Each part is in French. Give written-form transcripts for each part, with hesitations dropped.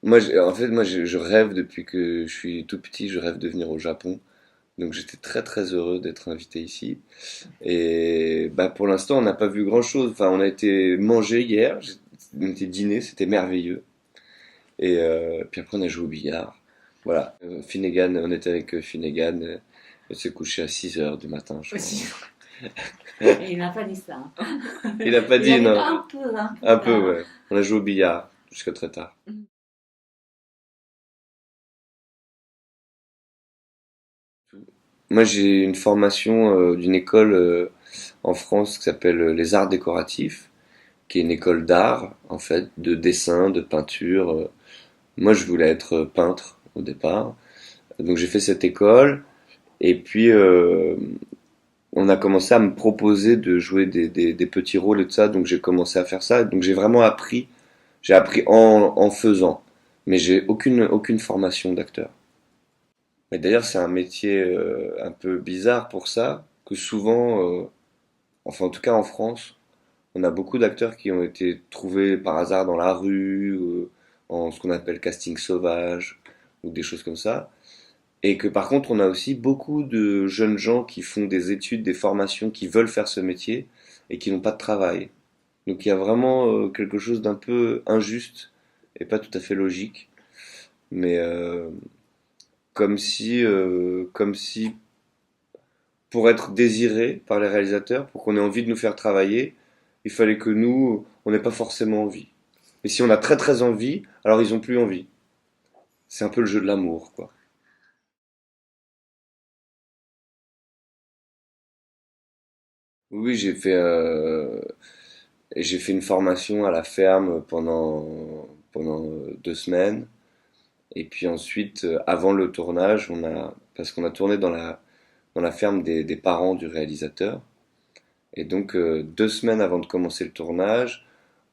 En fait, moi, je rêve depuis que je suis tout petit, je rêve de venir au Japon. Donc j'étais très très heureux d'être invité ici. Et bah, pour l'instant, on n'a pas vu grand-chose. Enfin, on a été manger hier, on était dîner, c'était merveilleux. Et puis après, on a joué au billard. Voilà. Finnegan, on était avec Finnegan. Elle s'est couchée à 6 heures du matin, je crois. Aussi. Et il n'a pas dit ça. Il a pas Il a dit dit non. un peu Un peu, tard. ouais. On a joué au billard jusqu'à très tard. Moi, j'ai une formation d'une école en France qui s'appelle les Arts décoratifs, qui est une école d'art, en fait, de dessin, de peinture. Moi, je voulais être peintre au départ. Donc, j'ai fait cette école. Et puis, on a commencé à me proposer de jouer des petits rôles et tout ça. Donc, j'ai commencé à faire ça. Donc, j'ai vraiment appris. J'ai appris en faisant. Mais j'ai aucune formation d'acteur. Mais d'ailleurs, c'est un métier un peu bizarre pour ça, que souvent, enfin en tout cas en France, on a beaucoup d'acteurs qui ont été trouvés par hasard dans la rue, en ce qu'on appelle casting sauvage, ou des choses comme ça. Et que par contre, on a aussi beaucoup de jeunes gens qui font des études, des formations, qui veulent faire ce métier et qui n'ont pas de travail. Donc il y a vraiment quelque chose d'un peu injuste et pas tout à fait logique, mais comme si pour être désiré par les réalisateurs, pour qu'on ait envie de nous faire travailler, il fallait que nous, on n'ait pas forcément envie. Et si on a très très envie, alors ils ont plus envie. C'est un peu le jeu de l'amour, quoi. Oui, j'ai fait une formation à la ferme pendant 2 semaines. Et puis ensuite, avant le tournage, parce qu'on a tourné dans la ferme des parents du réalisateur. Et donc, 2 semaines avant de commencer le tournage,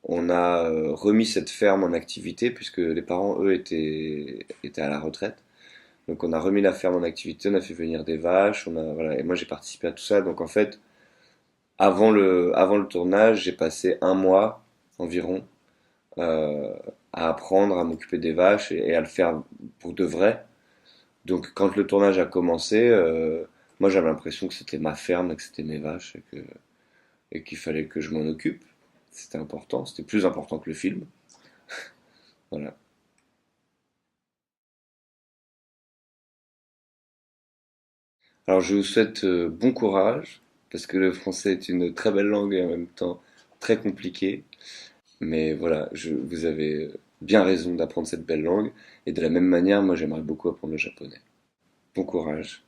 on a remis cette ferme en activité puisque les parents, eux, étaient à la retraite. Donc on a remis la ferme en activité, on a fait venir des vaches, voilà, et moi j'ai participé à tout ça. Donc en fait, avant le tournage, j'ai passé un mois environ euh, à apprendre à m'occuper des vaches et à le faire pour de vrai. Donc quand le tournage a commencé, moi j'avais l'impression que c'était ma ferme et que c'était mes vaches et qu'il fallait que je m'en occupe. C'était important, c'était plus important que le film. Voilà. Alors je vous souhaite bon courage, parce que le français est une très belle langue et en même temps très compliquée. Mais voilà, vous avez bien raison d'apprendre cette belle langue. Et de la même manière, moi j'aimerais beaucoup apprendre le japonais. Bon courage.